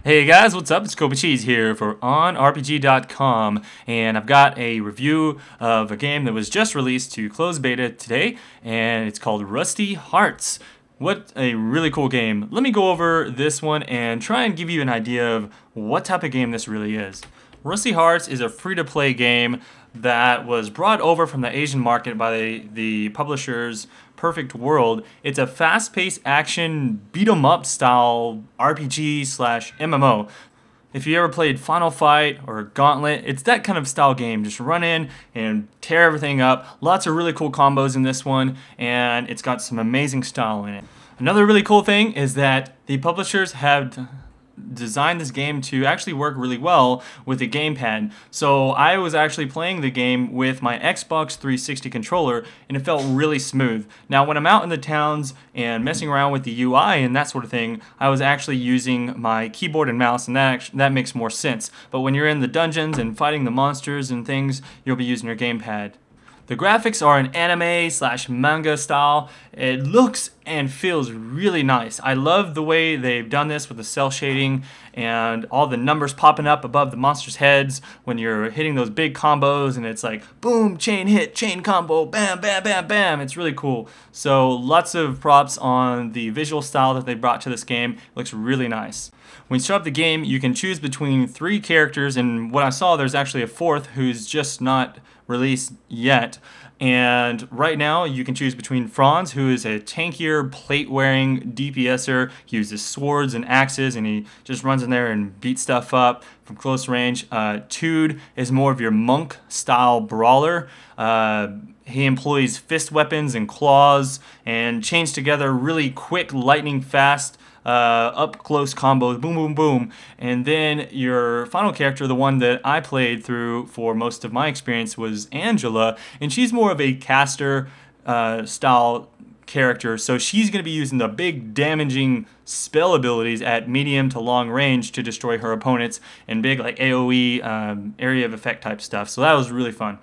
Hey guys, what's up? It's ColbyCheeZe here for OnRPG.com, and I've got a review of a game that was just released to close beta today, and it's called Rusty Hearts. What a really cool game. Let me go over this one and try and give you an idea of what type of game this really is. Rusty Hearts is a free-to-play game that was brought over from the Asian market by the publishers Perfect World. It's a fast-paced action beat-em-up style RPG/MMO. If you ever played Final Fight or Gauntlet, it's that kind of style game. Just run in and tear everything up. Lots of really cool combos in this one, and it's got some amazing style in it. Another really cool thing is that the publishers have designed this game to actually work really well with a gamepad. So I was actually playing the game with my Xbox 360 controller, and it felt really smooth. Now when I'm out in the towns and messing around with the UI and that sort of thing, I was actually using my keyboard and mouse, and that makes more sense. But when you're in the dungeons and fighting the monsters and things, you'll be using your gamepad. The graphics are an anime/manga style. It looks and feels really nice. I love the way they've done this with the cell shading and all the numbers popping up above the monsters' heads when you're hitting those big combos, and it's like boom, chain hit, chain combo, bam, bam, bam, bam. It's really cool. So lots of props on the visual style that they brought to this game. It looks really nice. When you start up the game, you can choose between 3 characters, and what I saw, there's actually a 4th who's just not released yet. And right now you can choose between Franz, who is a tankier, plate-wearing DPSer. He uses swords and axes, and he just runs in there and beats stuff up from close range. Tude is more of your monk-style brawler. He employs fist weapons and claws and chains together really quick, lightning fast, up close combos, boom, boom, boom. And then your final character, the one that I played through for most of my experience, was Angela, and she's more of a caster style character, so she's going to be using the big damaging spell abilities at medium to long range to destroy her opponents, and big like AoE area of effect type stuff. So that was really fun.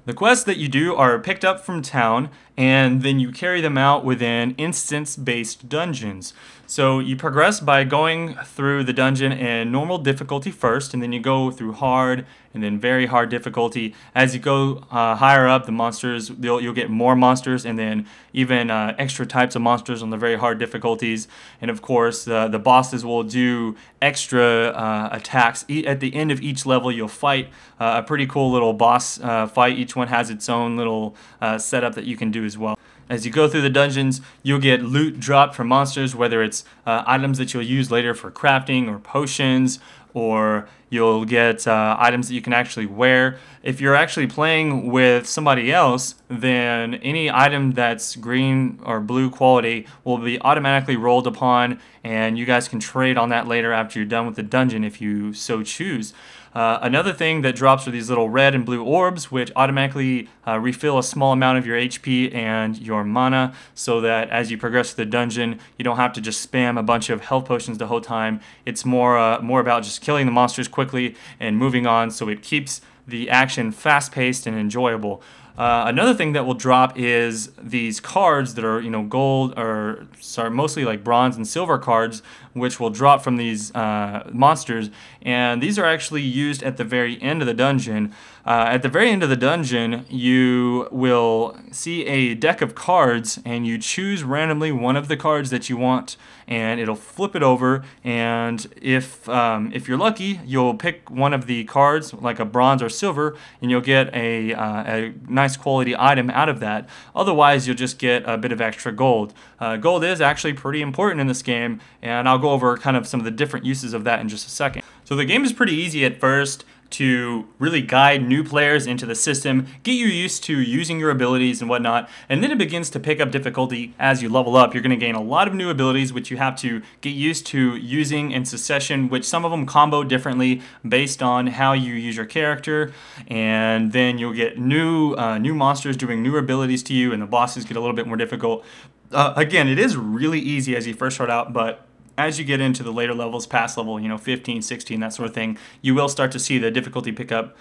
The quests that you do are picked up from town, and then you carry them out within instance-based dungeons. So you progress by going through the dungeon in normal difficulty first, and then you go through hard and then very hard difficulty. As you go higher up, the monsters, you'll get more monsters, and then even extra types of monsters on the very hard difficulties. And of course, the bosses will do extra attacks. At the end of each level, you'll fight a pretty cool little boss fight. Each one has its own little setup that you can do as well. As you go through the dungeons, you'll get loot dropped from monsters, whether it's items that you'll use later for crafting or potions, or you'll get items that you can actually wear. If you're actually playing with somebody else, then any item that's green or blue quality will be automatically rolled upon, and you guys can trade on that later after you're done with the dungeon if you so choose. Another thing that drops are these little red and blue orbs, which automatically refill a small amount of your HP and your mana, so that as you progress through the dungeon, you don't have to just spam a bunch of health potions the whole time. It's more about just killing the monsters quickly and moving on, so it keeps the action fast-paced and enjoyable. Another thing that will drop is these cards that are, gold, or sorry, mostly like bronze and silver cards, which will drop from these monsters, and these are actually used at the very end of the dungeon. At the very end of the dungeon, you will see a deck of cards, and you choose randomly one of the cards that you want, and it'll flip it over, and if you're lucky, you'll pick one of the cards, like a bronze or silver, and you'll get a nice quality item out of that. Otherwise, you'll just get a bit of extra gold. Gold is actually pretty important in this game, and I'll go over kind of some of the different uses of that in just a second. So the game is pretty easy at first to really guide new players into the system, get you used to using your abilities and whatnot, and then it begins to pick up difficulty as you level up. You're going to gain a lot of new abilities which you have to get used to using in succession, which some of them combo differently based on how you use your character, and then you'll get new monsters doing new abilities to you, and the bosses get a little bit more difficult. Again, it is really easy as you first start out, but as you get into the later levels, past level, 15, 16, that sort of thing, you will start to see the difficulty pick up.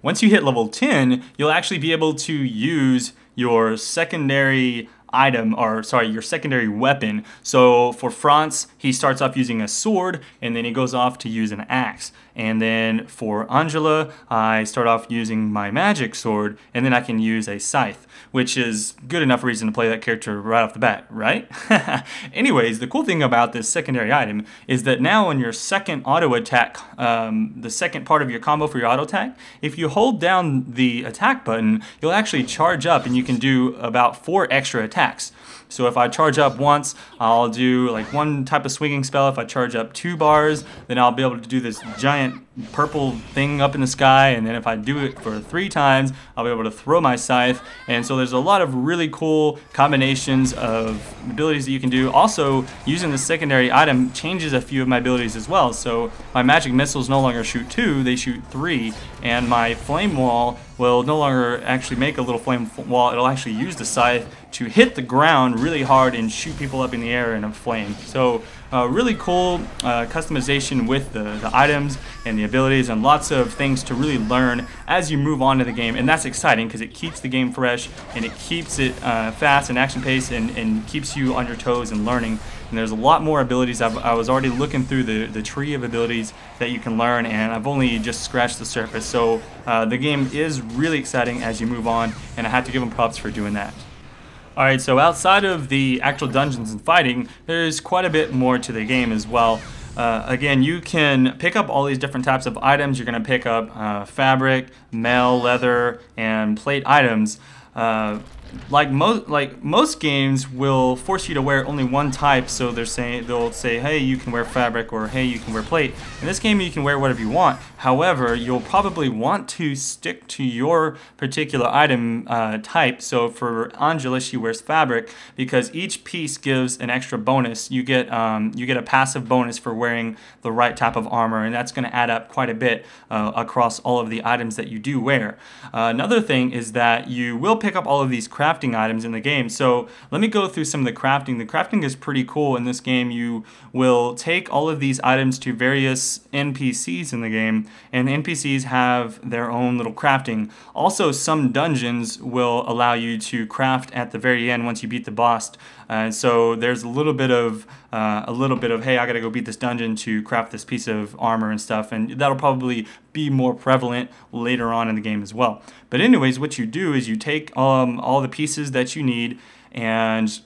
Once you hit level 10, you'll actually be able to use your secondary item, or sorry, your secondary weapon. So for Franz, he starts off using a sword, and then he goes off to use an axe. And then for Angela, I start off using my magic sword, and then I can use a scythe, which is good enough reason to play that character right off the bat, right? Anyways, the cool thing about this secondary item is that now on your second auto attack, the second part of your combo for your auto attack, if you hold down the attack button, you'll actually charge up, and you can do about 4 extra attacks. So if I charge up once, I'll do like one type of swinging spell. If I charge up 2 bars, then I'll be able to do this giant purple thing up in the sky. And then if I do it for 3 times, I'll be able to throw my scythe. And so there's a lot of really cool combinations of abilities that you can do. Also, using the secondary item changes a few of my abilities as well. So my magic missiles no longer shoot 2, they shoot 3. And my flame wall will no longer actually make a little flame wall. It'll actually use the scythe to hit the ground really hard and shoot people up in the air in a flame. So really cool customization with the items and the abilities, and lots of things to really learn as you move on to the game. And that's exciting because it keeps the game fresh, and it keeps it fast and action-paced, and keeps you on your toes and learning. And there's a lot more abilities. I was already looking through the tree of abilities that you can learn, and I've only just scratched the surface. So the game is really exciting as you move on, and I have to give them props for doing that. Alright, so outside of the actual dungeons and fighting, there's quite a bit more to the game as well. Again, you can pick up all these different types of items. You're going to pick up fabric, mail, leather, and plate items. Like most games will force you to wear only one type, so they'll say, hey, you can wear fabric, or hey, you can wear plate. In this game, you can wear whatever you want. However, you'll probably want to stick to your particular item type. So for Angela, she wears fabric because each piece gives an extra bonus. You get a passive bonus for wearing the right type of armor, and that's going to add up quite a bit across all of the items that you do wear. Another thing is that you will pick up all of these crafting items in the game. So let me go through some of the crafting. The crafting is pretty cool in this game. You will take all of these items to various NPCs in the game, and the NPCs have their own little crafting. Also, some dungeons will allow you to craft at the very end once you beat the boss. So there's a little bit of hey, I gotta go beat this dungeon to craft this piece of armor and stuff, and that'll probably be more prevalent later on in the game as well. But anyways, what you do is you take all the pieces that you need, and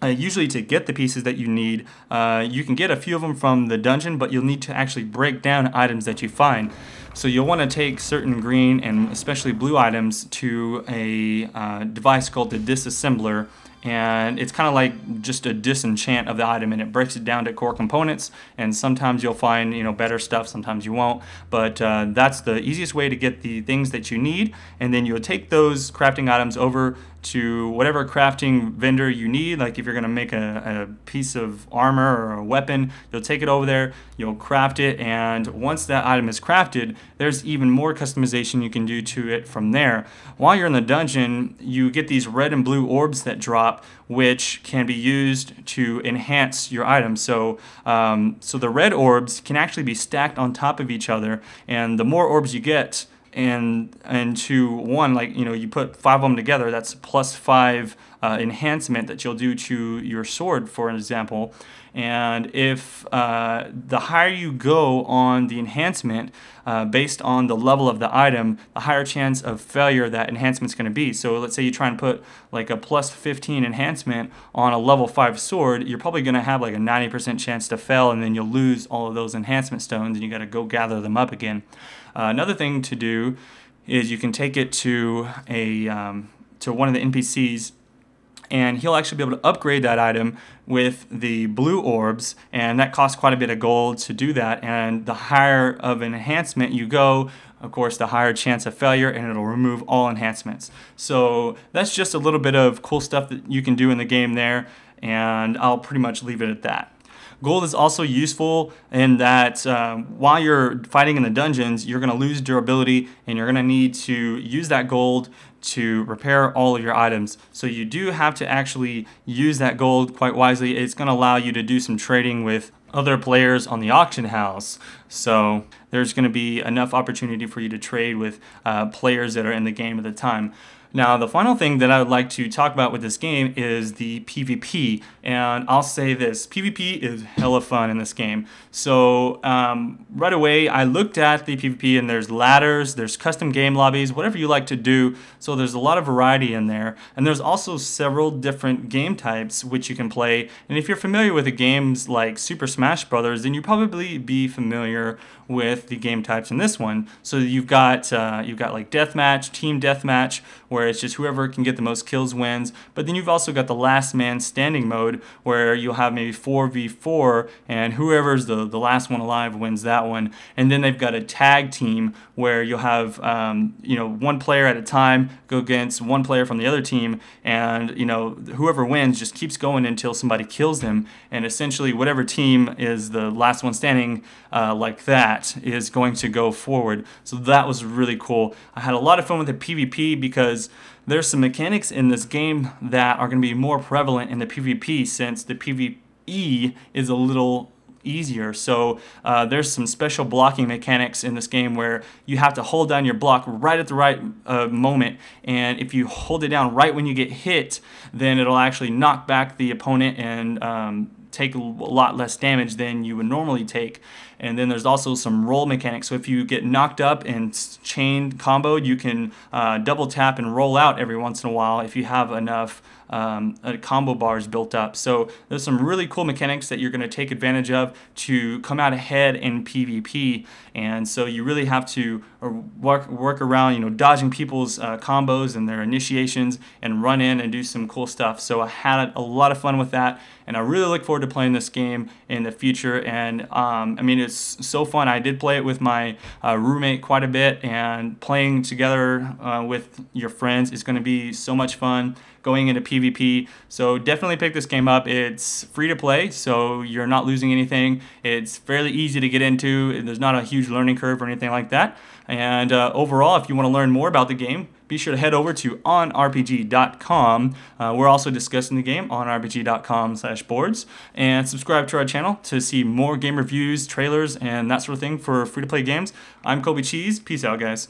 usually to get the pieces that you need, you can get a few of them from the dungeon, but you'll need to actually break down items that you find. So you'll want to take certain green and especially blue items to a device called the disassembler, and it's kind of like just a disenchant of the item, and it breaks it down to core components. And sometimes you'll find better stuff, sometimes you won't, but that's the easiest way to get the things that you need. And then you'll take those crafting items over to whatever crafting vendor you need. Like if you're going to make a piece of armor or a weapon, you'll take it over there, you'll craft it, and once that item is crafted, there's even more customization you can do to it from there. While you're in the dungeon, you get these red and blue orbs that drop, which can be used to enhance your item. So the red orbs can actually be stacked on top of each other, and the more orbs you get, and to one, like you put 5 of them together, that's +5 enhancement that you'll do to your sword, for example. And if the higher you go on the enhancement, based on the level of the item, the higher chance of failure that enhancement's going to be. So let's say you try and put like a +15 enhancement on a level 5 sword, you're probably going to have like a 90% chance to fail, and then you'll lose all of those enhancement stones, and you got to go gather them up again. Another thing to do is you can take it to one of the NPCs, and he'll actually be able to upgrade that item with the blue orbs, and that costs quite a bit of gold to do that. And the higher of an enhancement you go, of course, the higher chance of failure, and it'll remove all enhancements. So that's just a little bit of cool stuff that you can do in the game there, and I'll pretty much leave it at that. Gold is also useful in that while you're fighting in the dungeons, you're going to lose durability, and you're going to need to use that gold to repair all of your items. So you do have to actually use that gold quite wisely. It's going to allow you to do some trading with other players on the auction house. So there's going to be enough opportunity for you to trade with players that are in the game at the time. Now, the final thing that I would like to talk about with this game is the PvP, and I'll say this, PvP is hella fun in this game. So right away, I looked at the PvP, and there's ladders, there's custom game lobbies, whatever you like to do, so there's a lot of variety in there, and there's also several different game types which you can play, and if you're familiar with the games like Super Smash Brothers, then you probably be familiar with the game types in this one. So you've got like deathmatch, team deathmatch, where it's just whoever can get the most kills wins. But then you've also got the last man standing mode, where you'll have maybe 4v4, and whoever's the last one alive wins that one. And then they've got a tag team where you'll have one player at a time go against one player from the other team, and whoever wins just keeps going until somebody kills them. And essentially, whatever team is the last one standing, like that, is going to go forward. So that was really cool. I had a lot of fun with the PvP because there's some mechanics in this game that are going to be more prevalent in the PvP, since the PvE is a little easier. So there's some special blocking mechanics in this game where you have to hold down your block right at the right moment, and if you hold it down right when you get hit, then it'll actually knock back the opponent and take a lot less damage than you would normally take. And then there's also some roll mechanics. So if you get knocked up and chain comboed, you can double tap and roll out every once in a while if you have enough combo bars built up. So there's some really cool mechanics that you're going to take advantage of to come out ahead in PvP. And so you really have to work around, dodging people's combos and their initiations, and run in and do some cool stuff. So I had a lot of fun with that, and I really look forward to playing this game in the future. And I mean, it's so fun. I did play it with my roommate quite a bit, and playing together with your friends is going to be so much fun going into PvP. So definitely pick this game up. It's free to play, so you're not losing anything. It's fairly easy to get into. There's not a huge learning curve or anything like that. And overall, if you want to learn more about the game, be sure to head over to OnRPG.com. We're also discussing the game on OnRPG.com/boards, and subscribe to our channel to see more game reviews, trailers, and that sort of thing for free-to-play games. I'm ColbyCheeZe. Peace out, guys.